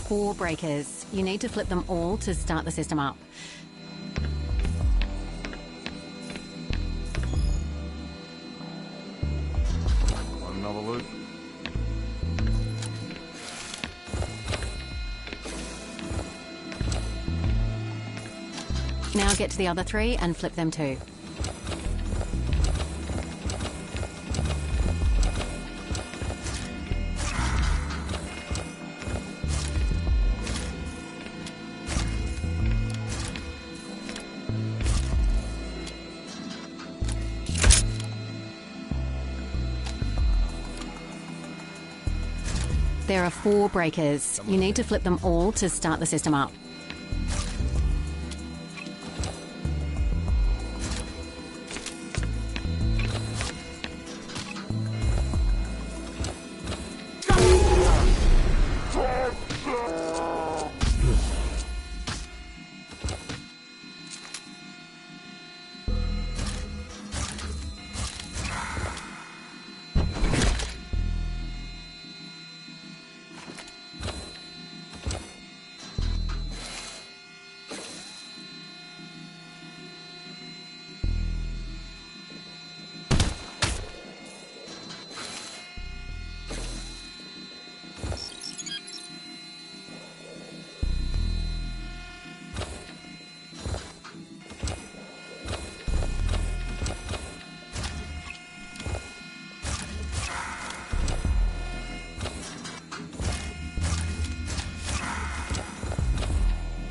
4 breakers. You need to flip them all to start the system up. Another loop. Now get to the other 3 and flip them too. There are 4 breakers. You need to flip them all to start the system up.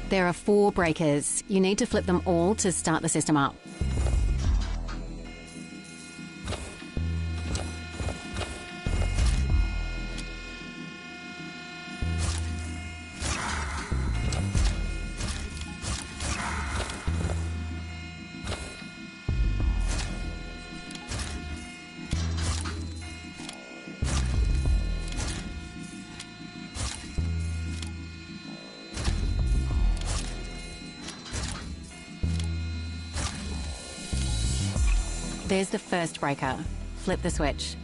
There are 4 breakers. You need to flip them all to start the system up. There's the first breaker. Flip the switch.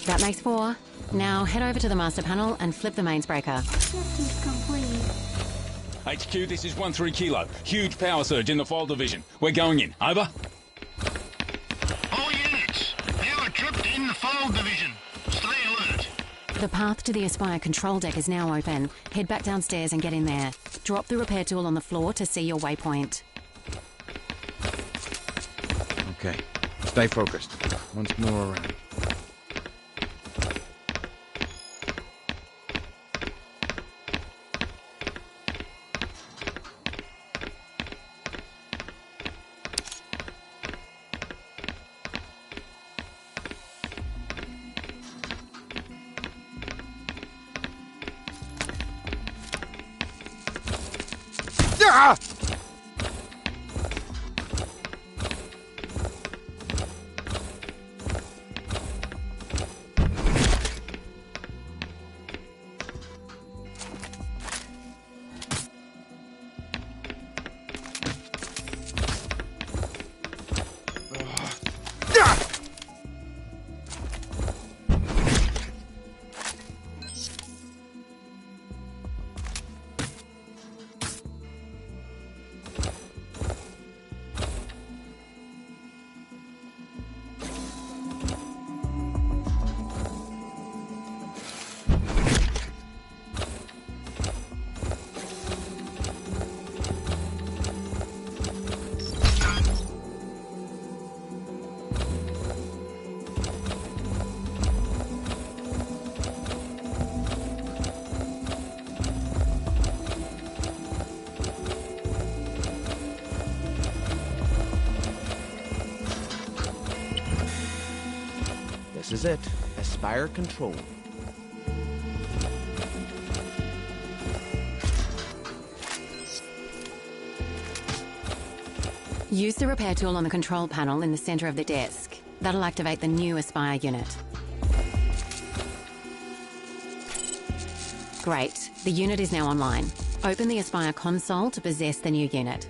That makes 4. Now head over to the master panel and flip the mains breaker. Objective complete. HQ, this is 1-3 Kilo. Huge power surge in the file division. We're going in. Over. All units, power tripped in the file division. Stay alert. The path to the Aspire control deck is now open. Head back downstairs and get in there. Drop the repair tool on the floor to see your waypoint. Okay. Stay focused. Once more around. Ah! This is it. Aspire control. Use the repair tool on the control panel in the center of the desk. That'll activate the new Aspire unit. Great. The unit is now online. Open the Aspire console to possess the new unit.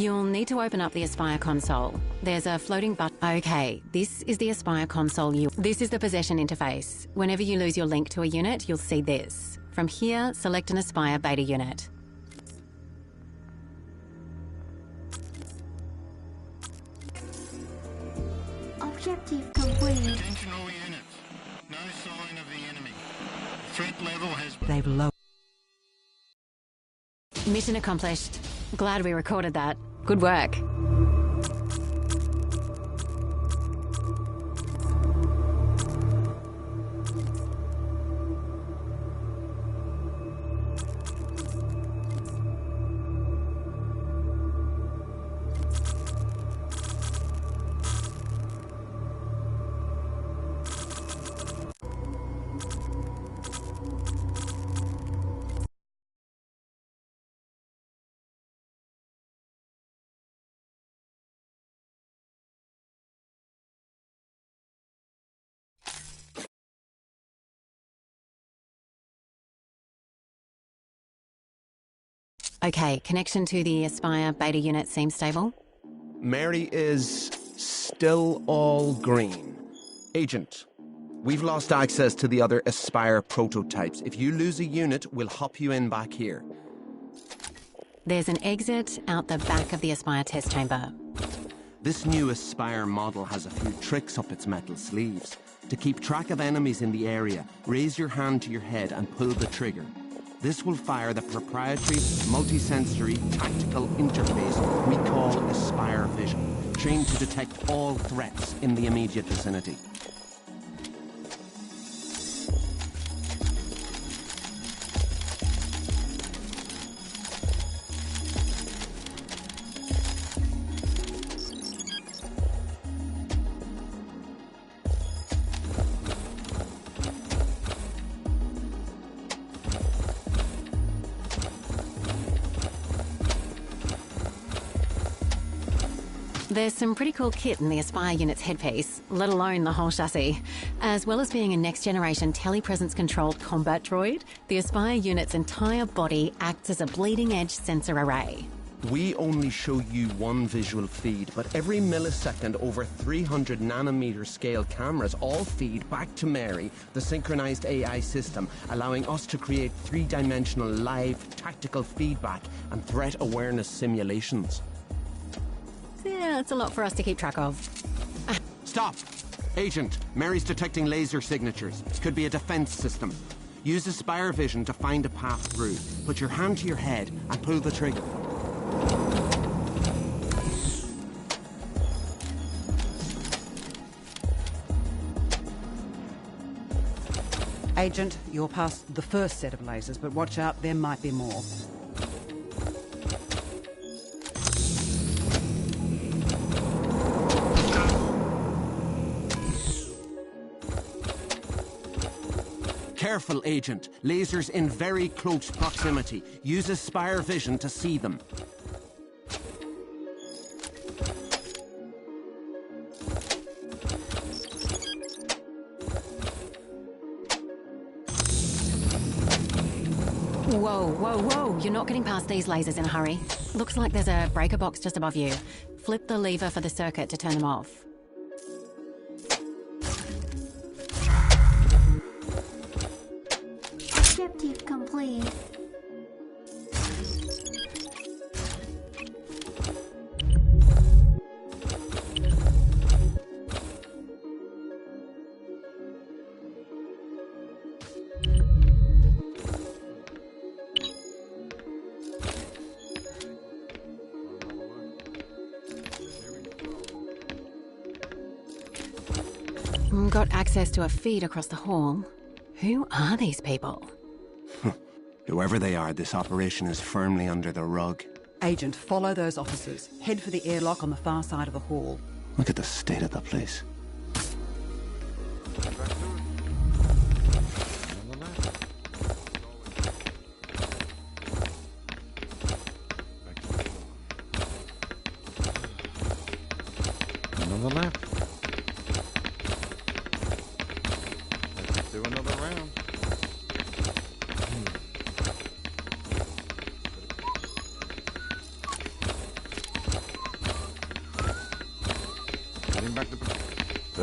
You'll need to open up the Aspire console. There's a floating button. Okay, this is the Aspire console. This is the possession interface. Whenever you lose your link to a unit, you'll see this. From here, select an Aspire beta unit. Objective complete. Attention all units. No sign of the enemy. Threat level has been... They've lowered. Mission accomplished. Glad we recorded that. Good work. Okay, connection to the Aspire beta unit seems stable. Mary is still all green. Agent, we've lost access to the other Aspire prototypes. If you lose a unit, we'll hop you in back here. There's an exit out the back of the Aspire test chamber. This new Aspire model has a few tricks up its metal sleeves. To keep track of enemies in the area, raise your hand to your head and pull the trigger. This will fire the proprietary, multisensory, tactical interface we call Respire Vision, trained to detect all threats in the immediate vicinity. There's some pretty cool kit in the Aspire unit's headpiece, let alone the whole chassis. As well as being a next-generation telepresence-controlled combat droid, the Aspire unit's entire body acts as a bleeding-edge sensor array. We only show you one visual feed, but every millisecond over 300 nanometer scale cameras all feed back to Mary, the synchronized AI system, allowing us to create three-dimensional live tactical feedback and threat awareness simulations. Yeah, it's a lot for us to keep track of. Stop! Agent, Mary's detecting laser signatures. Could be a defense system. Use Aspire Vision to find a path through. Put your hand to your head and pull the trigger. Agent, you're past the first set of lasers, but watch out, there might be more. Careful, Agent. Lasers in very close proximity. Use Aspire Vision to see them. Whoa, whoa, whoa. You're not getting past these lasers in a hurry. Looks like there's a breaker box just above you. Flip the lever for the circuit to turn them off. Objective complete. Got access to a feed across the hall. Who are these people? Whoever they are, this operation is firmly under the rug. Agent, follow those officers. Head for the airlock on the far side of the hall. Look at the state of the place. On the left. Let's do another round.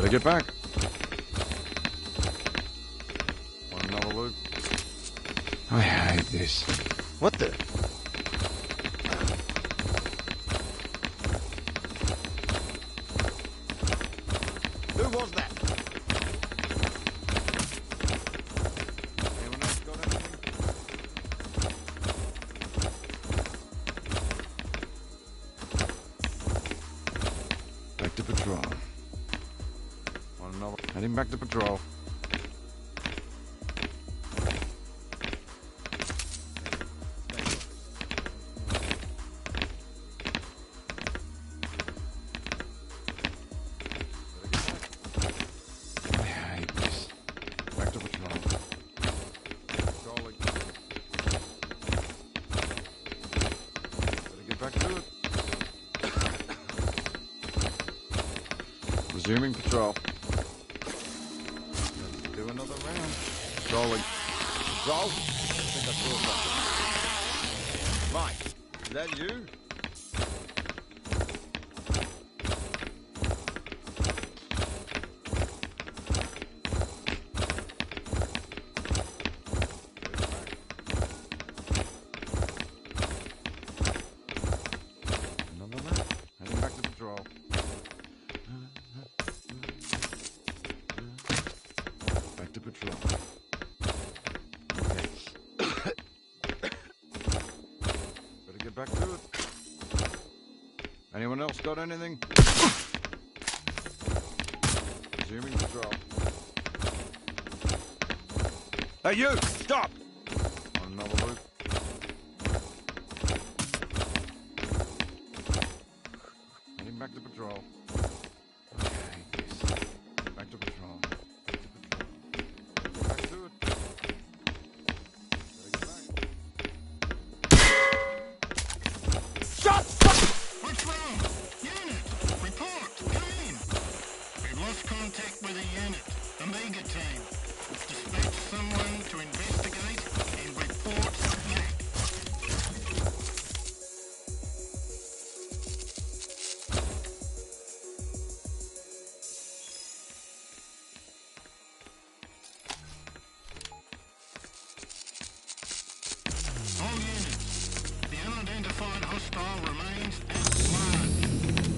Better get back. Want another loop? I hate this. What the? Who was that? Anyone else got anything? Back to patrol. Want another? Heading back to patrol. I hate this. Back to patrol. Patrolling. Better get back to it. Resuming patrol. Let's do another round. Patrolling. Patrol? I think I saw something. Mike, is that you? Another round. Heading back to patrol. Back to patrol. Better get back to it. Anyone else got anything? Resuming patrol. Hey, you! Stop! On another loop. Heading back to patrol. I hate this. Back to patrol. Back to patrol. Get back to it. Better get back. Shut! What's wrong? Unit, report. Come in. We've lost contact with the unit. Omega team. Dispatch someone to investigate and report back. All units, the unidentified hostile remains at large.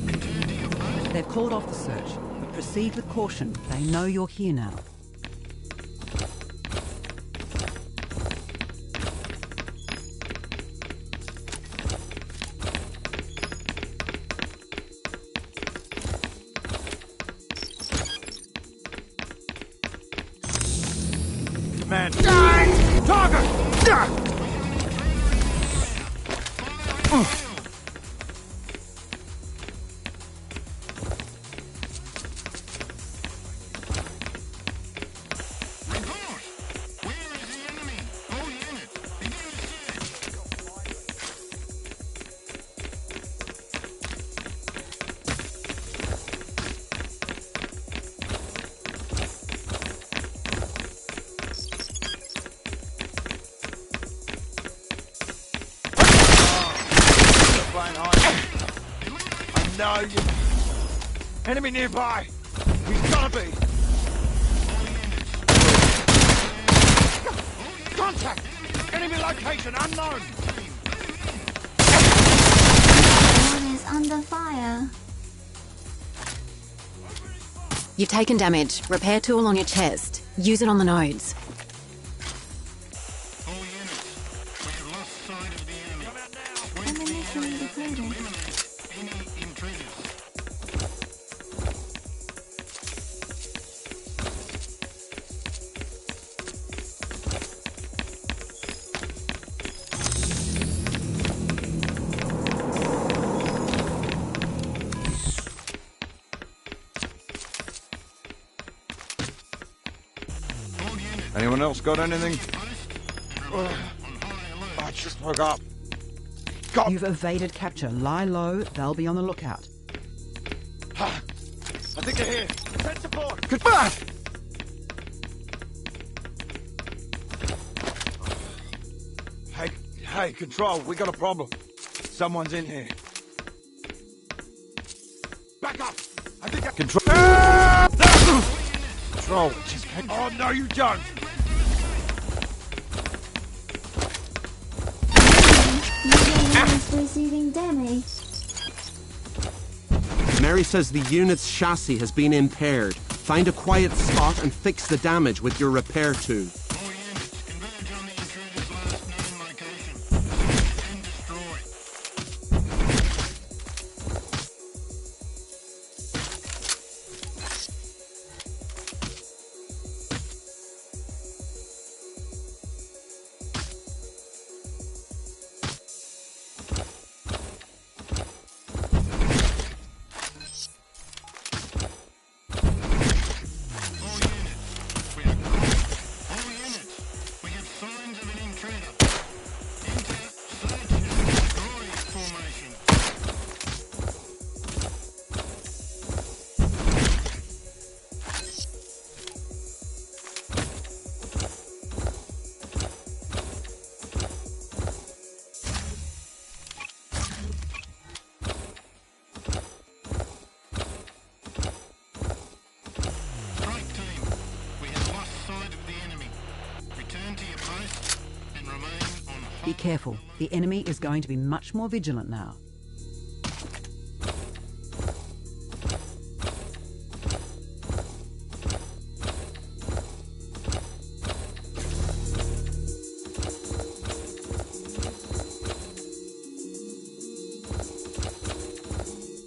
Return to your post. They've called off the search, but proceed with caution. They know you're here now. Man. Target! Report! Where is the enemy? All units, begin the search. Flying high. I know you. Enemy nearby. We've gotta be. Contact. Enemy location unknown. One is under fire. You've taken damage. Repair tool on your chest. Use it on the nodes. All units, we have lost sight of the enemy. Sweep the Ammunition area and depleted. eliminate any intruders. All units, Anyone else got anything? post. Everyone on high alert. I just woke up. God. You've evaded capture. Lie low. They'll be on the lookout. I think they're here. Send support. Goodbye. Hey, Control, we got a problem. Someone's in here. Back up. I think I... Control. patrol. Oh, no, you don't. Is receiving damage. Mary says the unit's chassis has been impaired. Find a quiet spot and fix the damage with your repair tool. All units, converge on the intruder's last known location. Search and destroy. Be careful. The enemy is going to be much more vigilant now.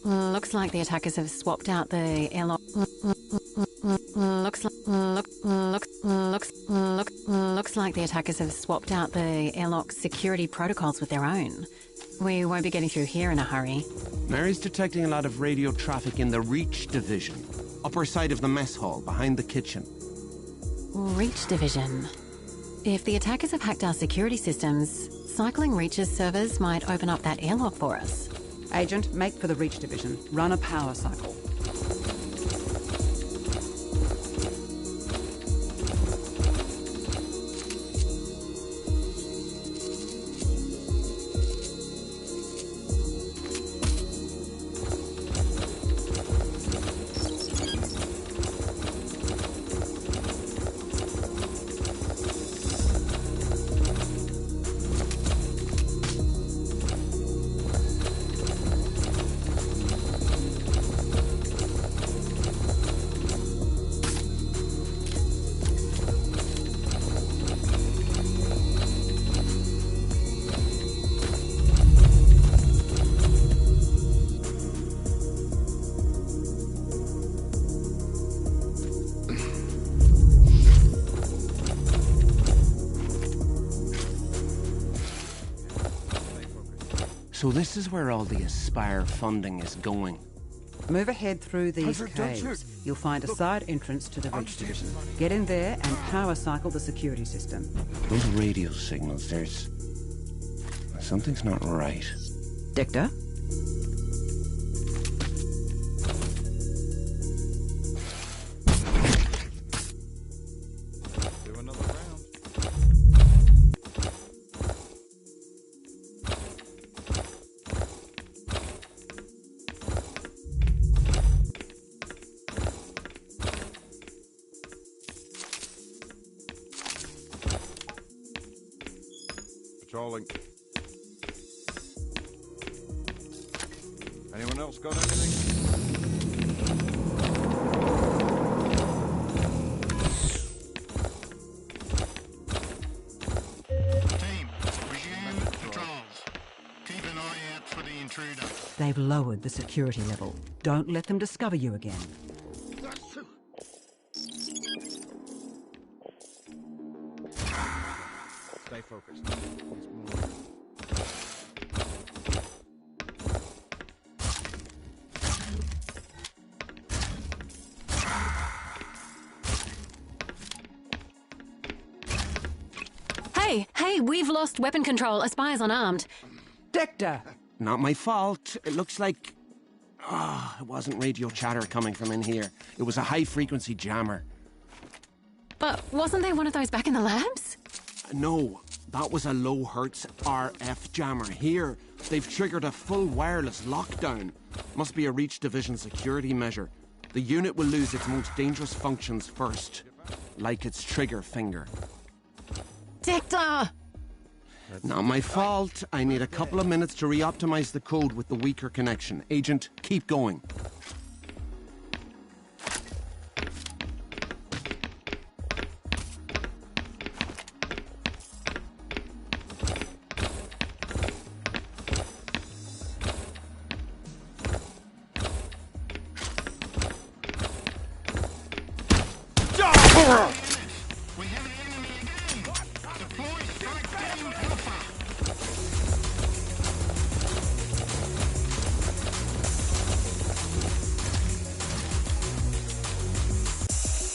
Looks like the attackers have swapped out the airlock. Looks like the attackers have swapped out the airlock security protocols with their own. We won't be getting through here in a hurry. Mary's detecting a lot of radio traffic in the Reach Division, upper side of the mess hall, behind the kitchen. Reach Division. If the attackers have hacked our security systems, cycling Reach's servers might open up that airlock for us. Agent, make for the Reach Division. Run a power cycle. So this is where all the Aspire funding is going. Move ahead through these Hunter, don't caves. shoot. You'll find a side entrance to the Reach Division. Get in there and power cycle the security system. Those radio signals, there's... something's not right. Dector? Do another round. Patrolling. Anyone else got anything? Team, resume patrols. Keep an eye out for the intruder. They've lowered the security level. Don't let them discover you again. Stay focused. Let's move. Hey, we've lost weapon control. Aspire's unarmed. Dector! Not my fault. It looks like... it wasn't radio chatter coming from in here. It was a high-frequency jammer. But wasn't there one of those back in the labs? No, that was a low-hertz RF jammer. Here, they've triggered a full wireless lockdown. Must be a Reach Division security measure. The unit will lose its most dangerous functions first, like its trigger finger. Dector! Not my fault. I need a couple of minutes to re-optimize the code with the weaker connection. Agent, keep going. We have an enemy again. Deploy strike team Alpha.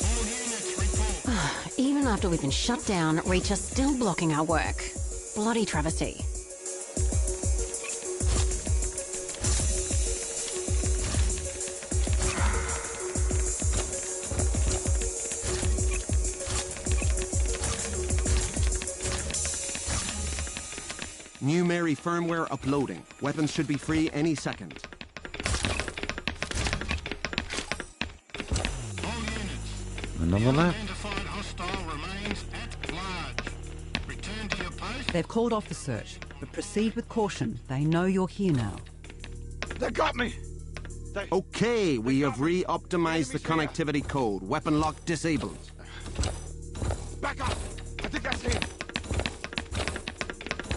All units report. Even after we've been shut down, Reach are still blocking our work. Bloody travesty. New Mary firmware uploading. Weapons should be free any second. All units. Another lap. Identified hostile remains at large. Return to your post. They've called off the search, but proceed with caution. They know you're here now. They got me! Okay, we have re-optimized the connectivity code. Weapon lock disabled. Back up! I think that's him!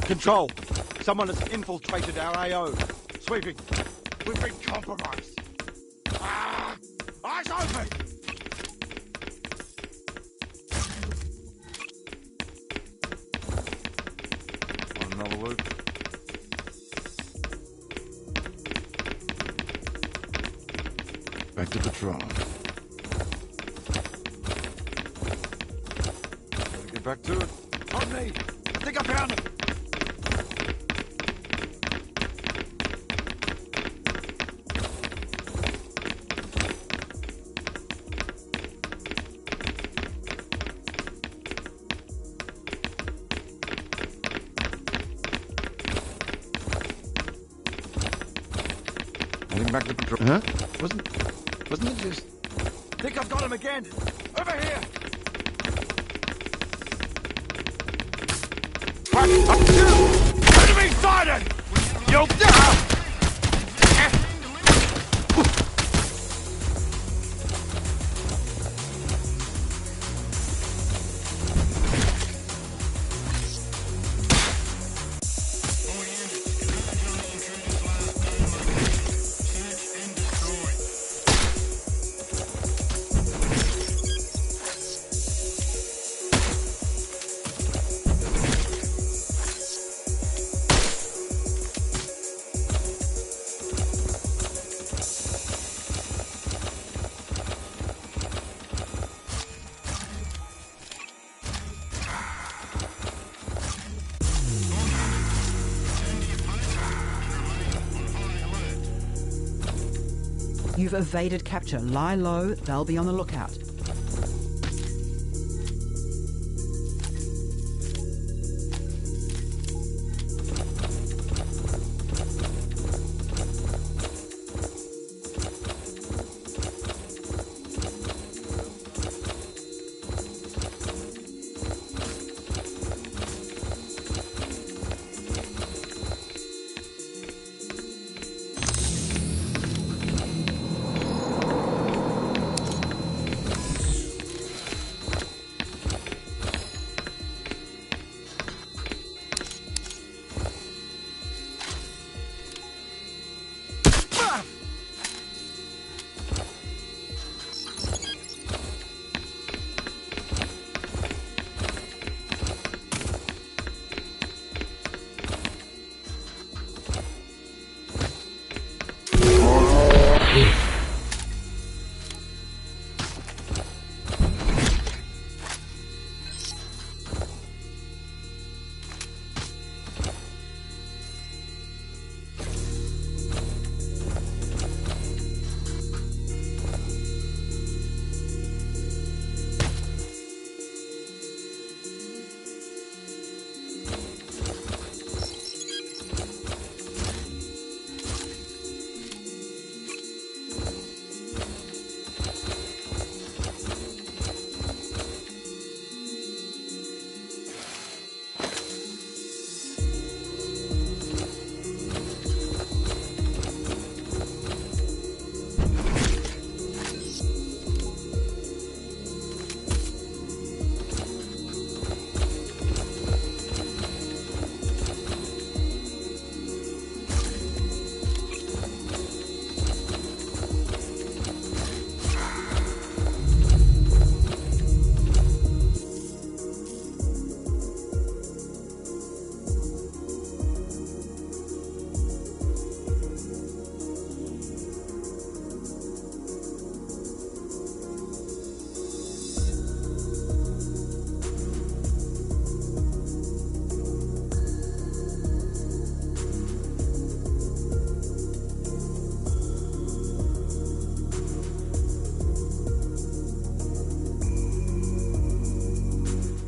Control! Someone has infiltrated our AO. Sweeping. We've been compromised. Ah! Eyes open! On another loop. Back to patrol. Gotta get back to it. On me! I think I found him! Heading back to patrol. Huh? Wasn't it just... Think I've got him again! Over here! Enemy sighted! Yo! All units. Converge on the intruder's last known location. Search and destroy. You've evaded capture. Lie low. They'll be on the lookout.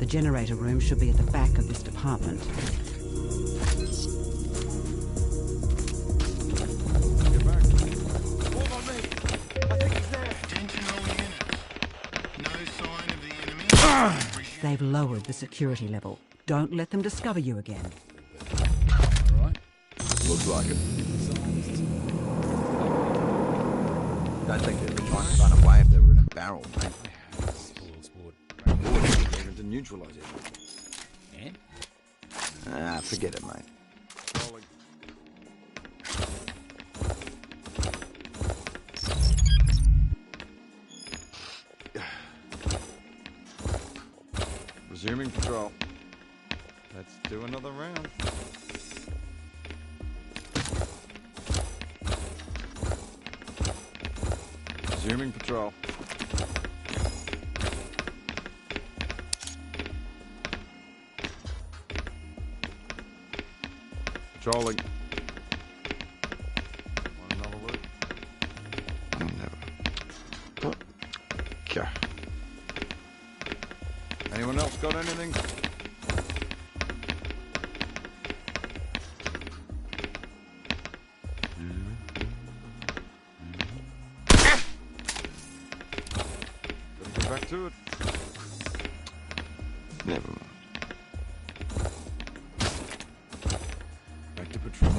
The generator room should be at the back of this department. Get back. Hold on me. I think he's there. Attention all units. No sign of the enemy. They've lowered the security level. Don't let them discover you again. All right. Looks like it. Don't think they'd be trying to run away if they were in a barrel, mate. Sport. Even to neutralise it. And? Ah, forget it, mate. Rolling. Resuming patrol. Let's do another round. Resuming patrol. Patrolling. Want another look? Never. Okay. Anyone else got anything? Gotta get back to it. Never mind. Back to patrol.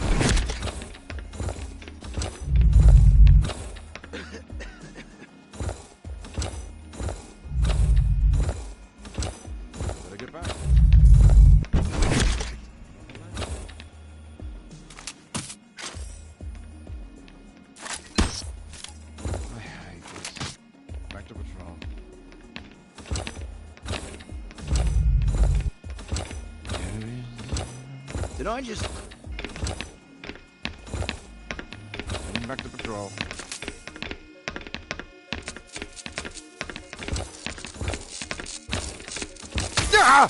Better get back. I hate this. Back to patrol. Did I just... Heading back to patrol. Ah!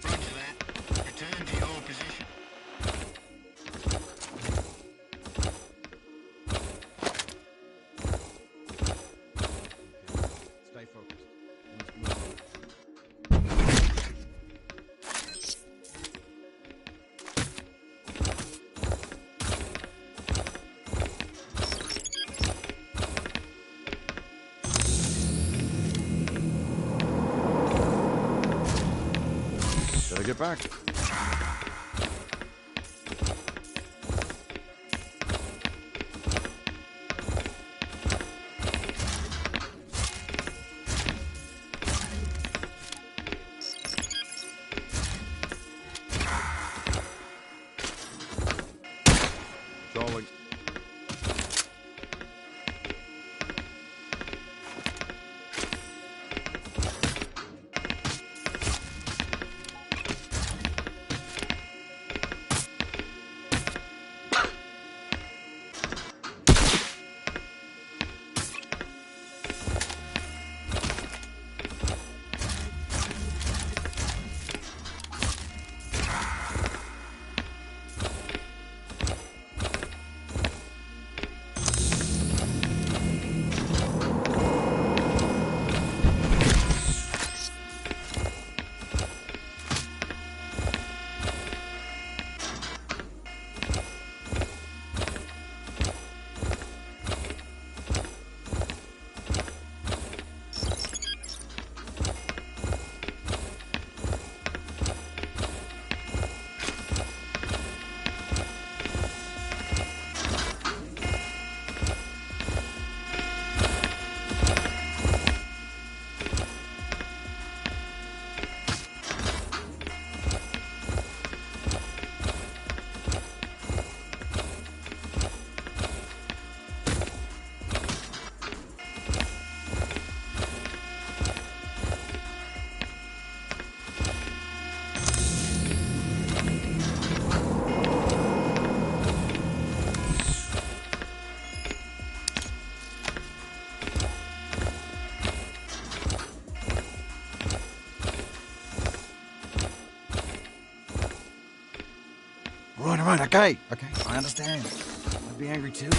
Roger that. Return to your position. Stay focused. Let's move on. Gotta get back. Patrolling. Right, okay, I understand. I'd be angry too.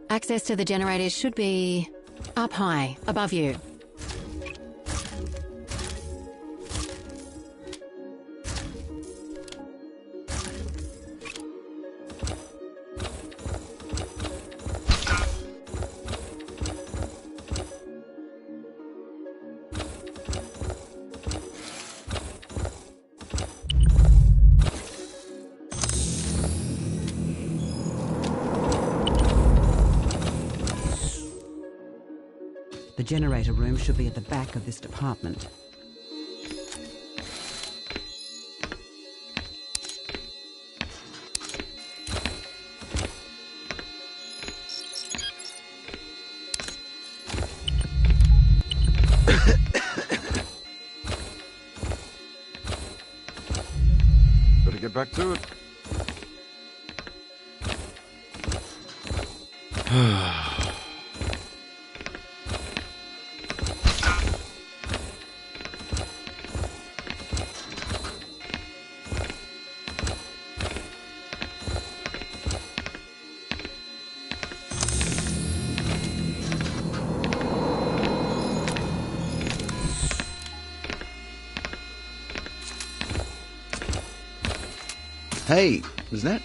Access to the generators should be up high, above you. The generator room should be at the back of this department. Better get back to it. Hey, was that?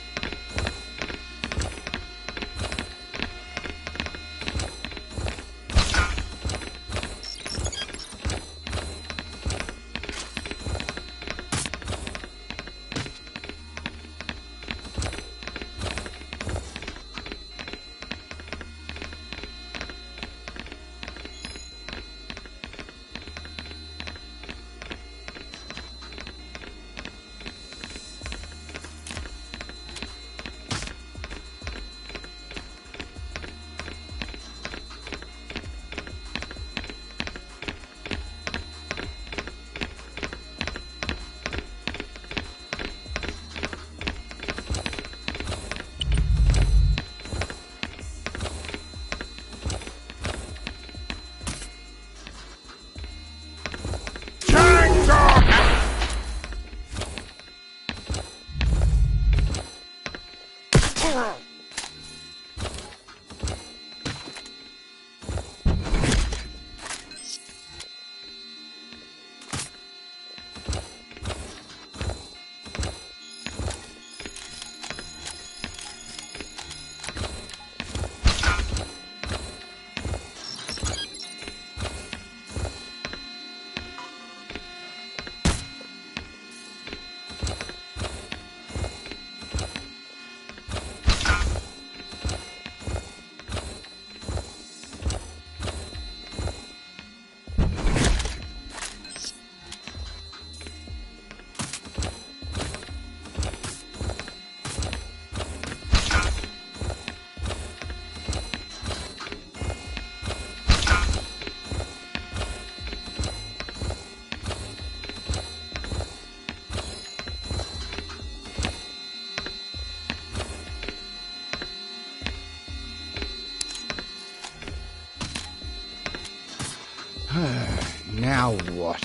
Now what?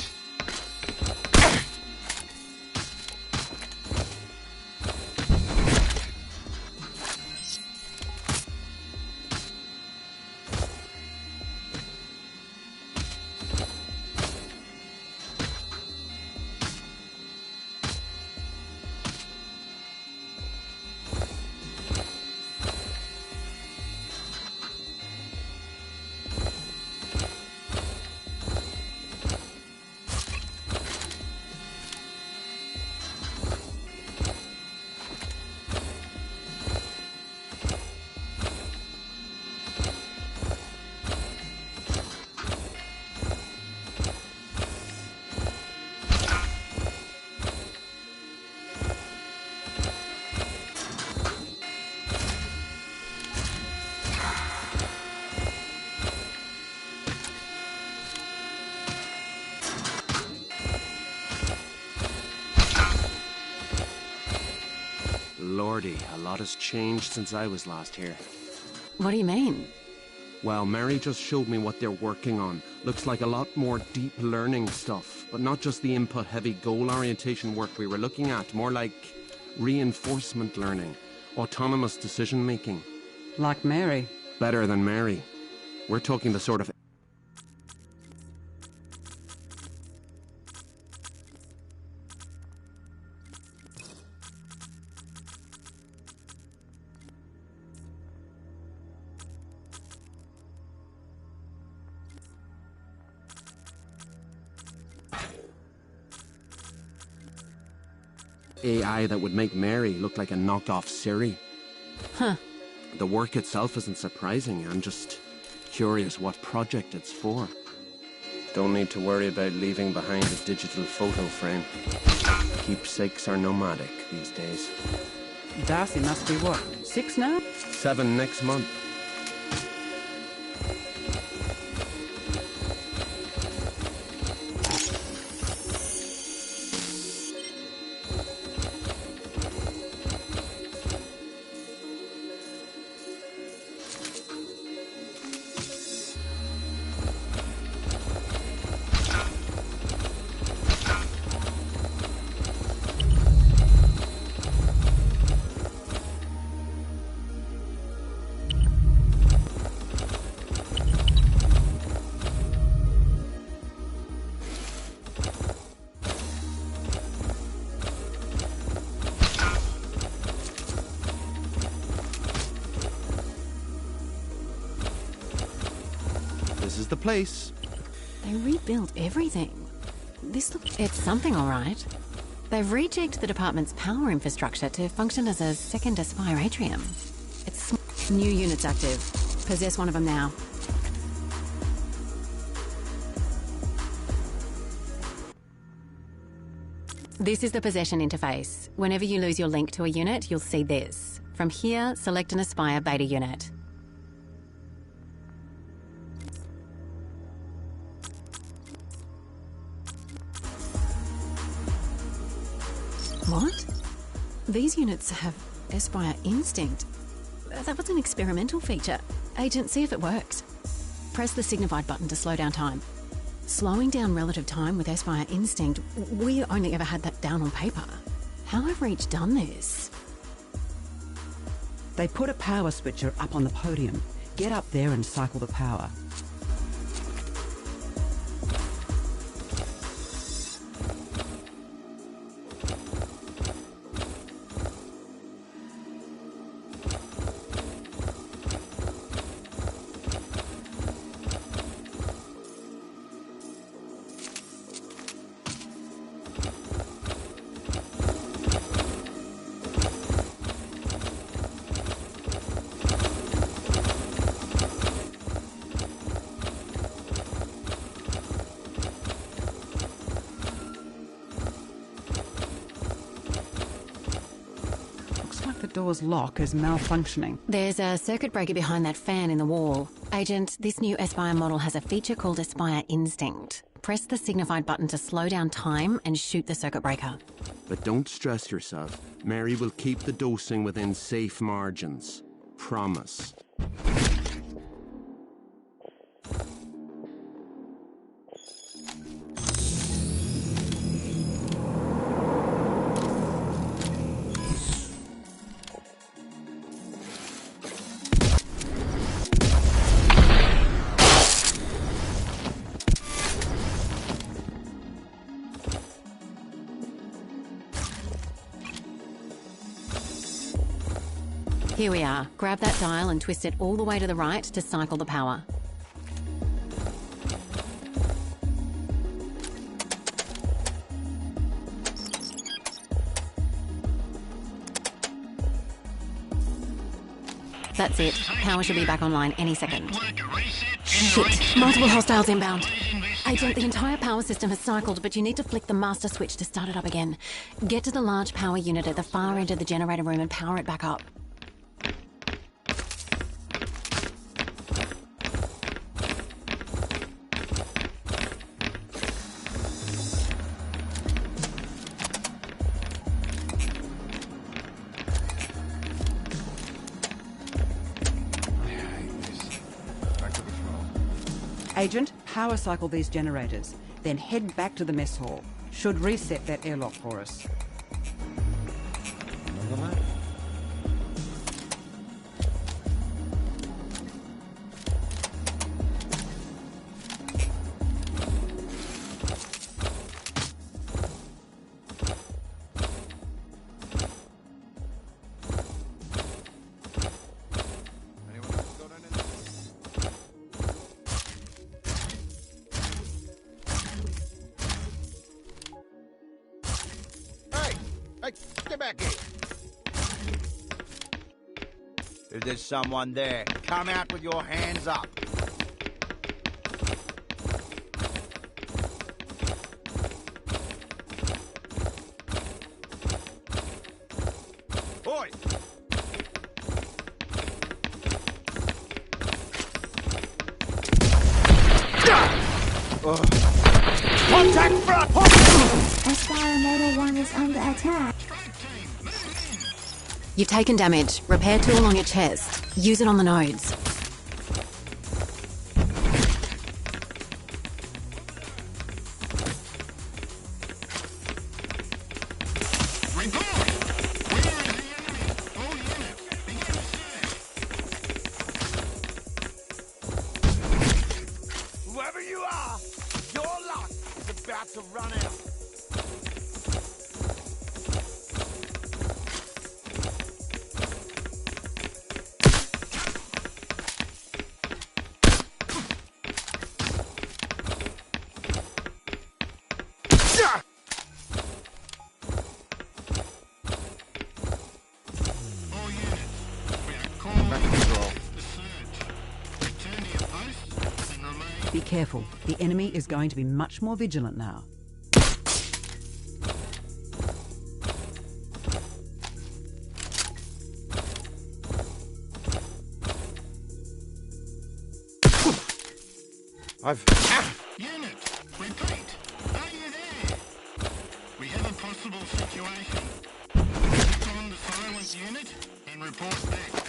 Lordy, a lot has changed since I was last here. What do you mean? Well, Mary just showed me what they're working on. Looks like a lot more deep learning stuff, but not just the input-heavy goal orientation work we were looking at, more like reinforcement learning, autonomous decision-making. Like Mary. Better than Mary. We're talking the sort of... AI that would make Mary look like a knocked-off Siri. Huh. The work itself isn't surprising. I'm just curious what project it's for. Don't need to worry about leaving behind a digital photo frame. Keepsakes are nomadic these days. Darcy must be what, 6 now? 7 next month. This is the place. They rebuilt everything. It's something, all right. They've rejigged the department's power infrastructure to function as a second Aspire atrium. It's new units active. Possess one of them now. This is the possession interface. Whenever you lose your link to a unit, you'll see this. From here, select an Aspire beta unit. What? These units have Aspire Instinct. That was an experimental feature. Agent, see if it works. Press the signified button to slow down time. Slowing down relative time with Aspire Instinct, we only ever had that down on paper. How have Reach done this? They put a power switcher up on the podium. Get up there and cycle the power. The door's lock is malfunctioning. There's a circuit breaker behind that fan in the wall. Agent, this new Aspire model has a feature called Aspire Instinct. Press the signified button to slow down time and shoot the circuit breaker. But don't stress yourself. Mary will keep the dosing within safe margins. Promise. Here we are. Grab that dial and twist it all the way to the right to cycle the power. That's it. Power should be back online any second. Shit! Multiple hostiles inbound. Agent, the entire power system has cycled, but you need to flick the master switch to start it up again. Get to the large power unit at the far end of the generator room and power it back up. Agent, power cycle these generators, then head back to the mess hall. Should reset that airlock for us. back in. If there's someone there, come out with your hands up. Oi! Contact front! Aspire Model 1 is under attack. You've taken damage. Repair tool on your chest. Use it on the nodes. Whoever you are, your luck is about to run out. All units, we are calling Back to patrol. the surge. Return to your posts and remain. Be careful. The enemy is going to be much more vigilant now. Unit, repeat. Are you there? We have a possible situation. Click on the silent unit and report back.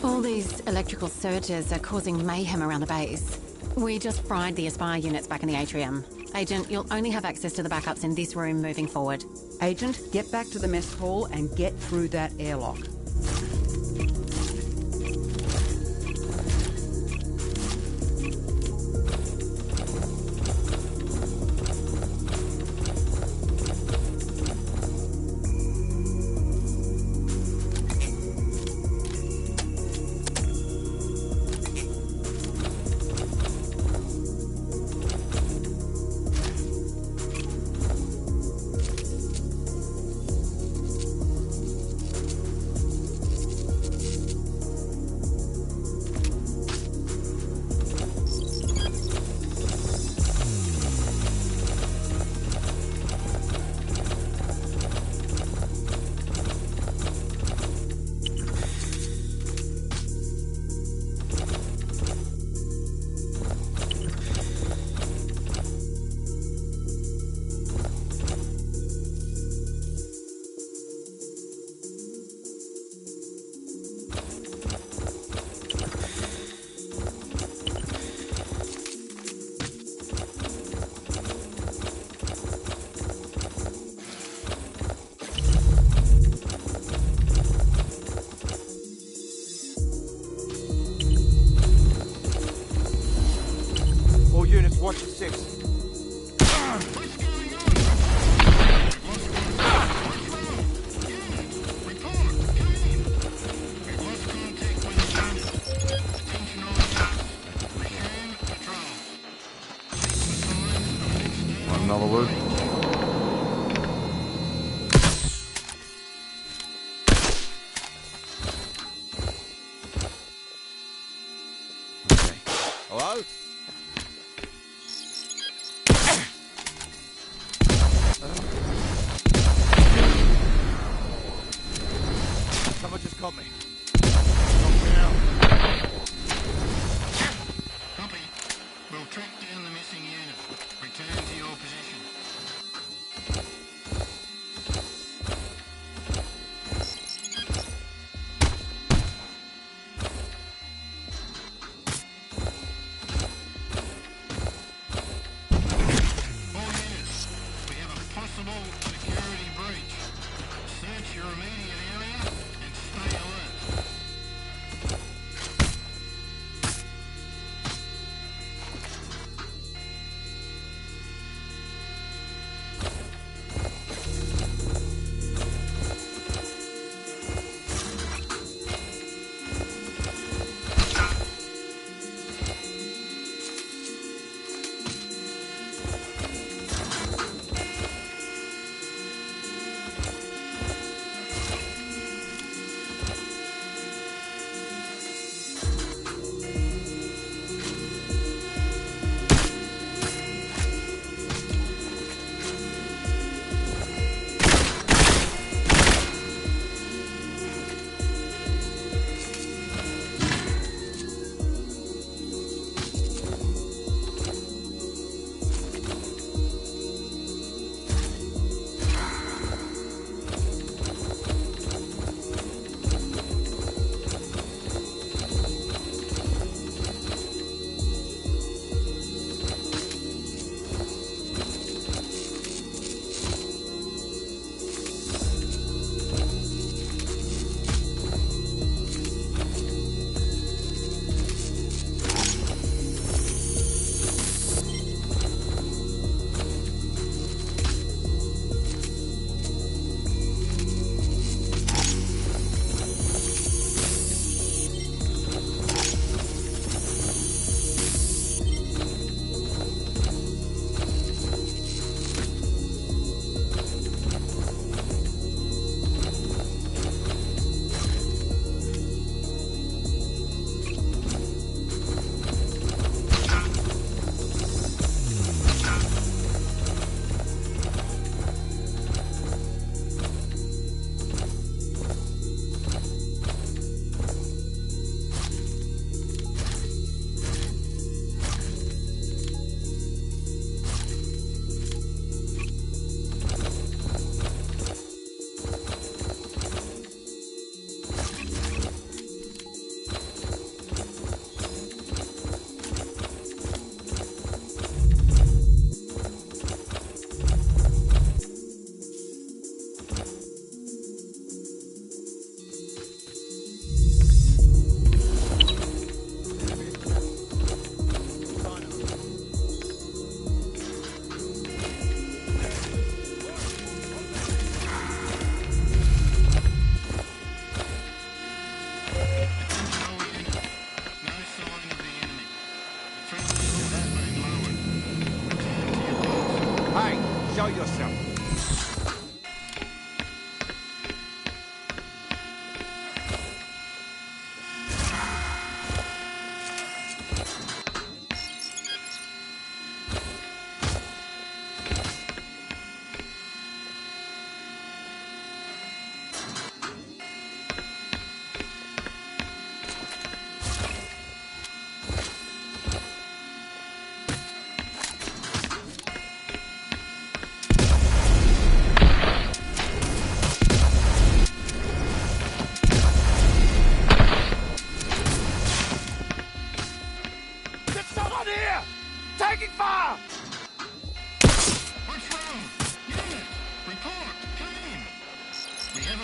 All these electrical surges are causing mayhem around the base. We just fried the Aspire units back in the atrium. Agent, you'll only have access to the backups in this room moving forward. Agent, get back to the mess hall and get through that airlock. All units, watch your six. Want another look? Okay. Hello? Someone just got me. Copy. We'll track down the missing unit. Return to your position.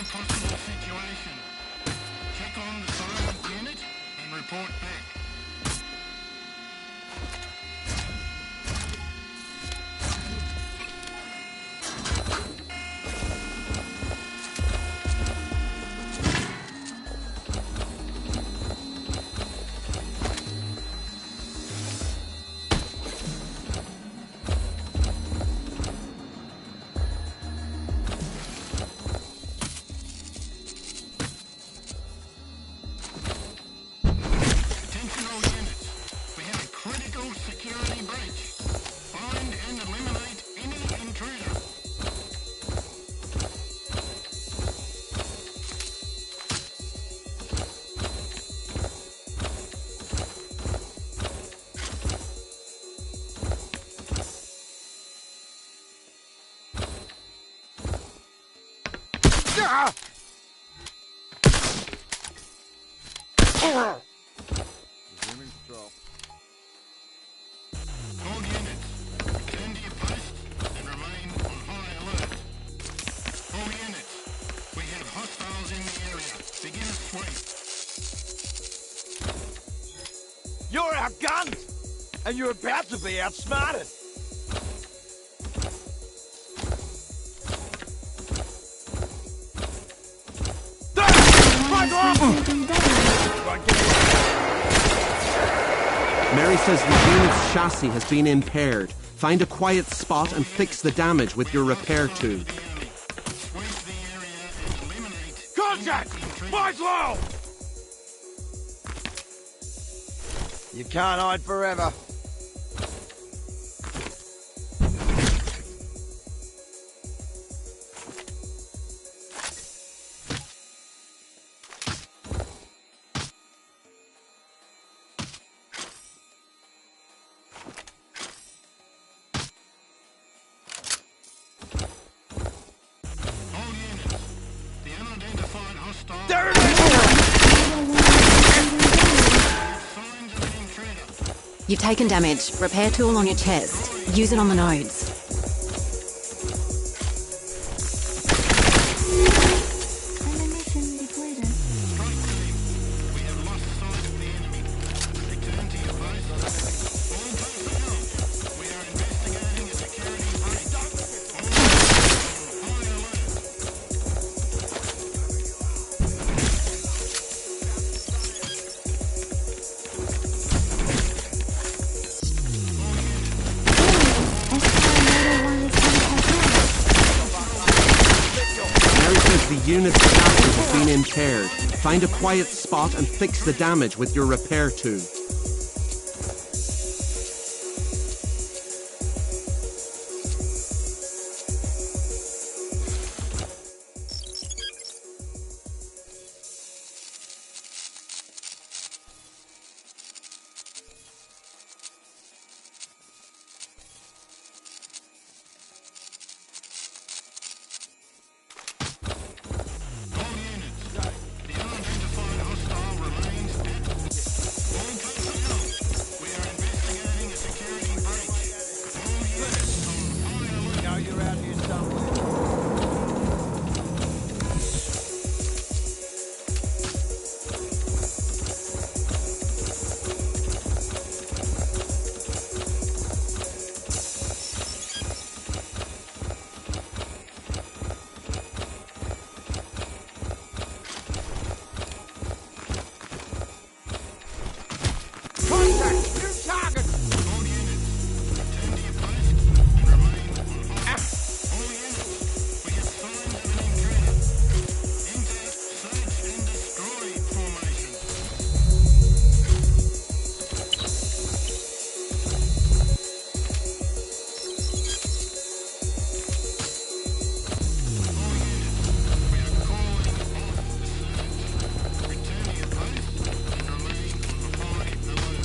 a possible situation. Check on the silent unit and report back. Security breach. Find and eliminate any intruder. Resuming patrol. All units, return to your post and remain on high alert. All units, we have hostiles in the area. Begin a sweep. You're outgunned! And you're about to be outsmarted! Mary says the unit's chassis has been impaired. Find a quiet spot and fix the damage with your repair tool. Contact! Fight's low! You can't hide forever. There it is! You've taken damage. Repair tool on your chest. Use it on the nodes. Ammunition depleted. We have lost sight of the enemy. Return to your post. All personnel, we are investigating a security breach. All high alert. Mary says the unit's chassis has been impaired. Find a quiet spot and fix the damage with your repair tool. All units, the unidentified hostile remains active. All personnel, we are investigating a security breach. All units on high alert. Now you're out here somewhere. Contact! New target! All units, return to your post and remain on high alert. All units, we have signs of an intruder. Enter search and destroy formation. All units, we are calling off the search. Return to your post and remain on high alert.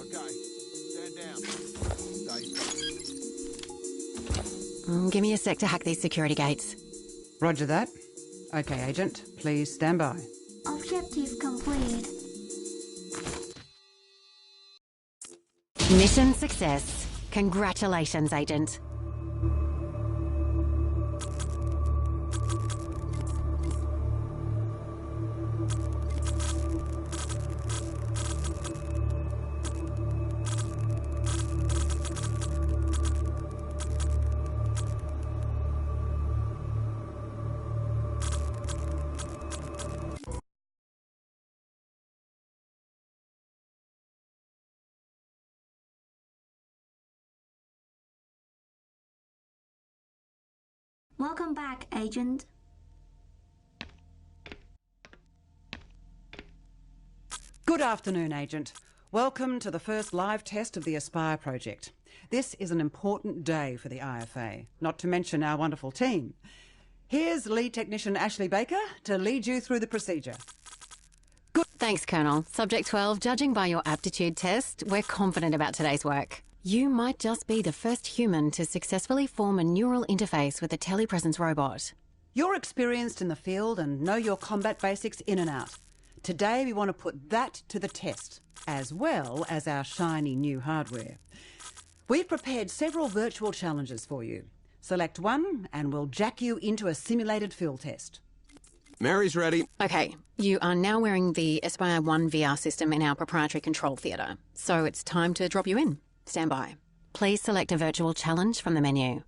Okay, stand down. Stay. Give me a sec to hack these security gates. Roger that. Okay, Agent, please stand by. Objective complete. Mission success. Congratulations, Agent. Welcome back, Agent. Good afternoon, Agent. Welcome to the first live test of the Aspire project. This is an important day for the IFA, not to mention our wonderful team. Here's lead technician Ashley Baker to lead you through the procedure. Thanks, Colonel. Subject 12, judging by your aptitude test, we're confident about today's work. You might just be the first human to successfully form a neural interface with a telepresence robot. You're experienced in the field and know your combat basics in and out. Today we want to put that to the test, as well as our shiny new hardware. We've prepared several virtual challenges for you. Select one and we'll jack you into a simulated field test. Mary's ready. Okay, you are now wearing the Aspire 1 VR system in our proprietary control theatre, so it's time to drop you in. Stand by. Please select a virtual challenge from the menu.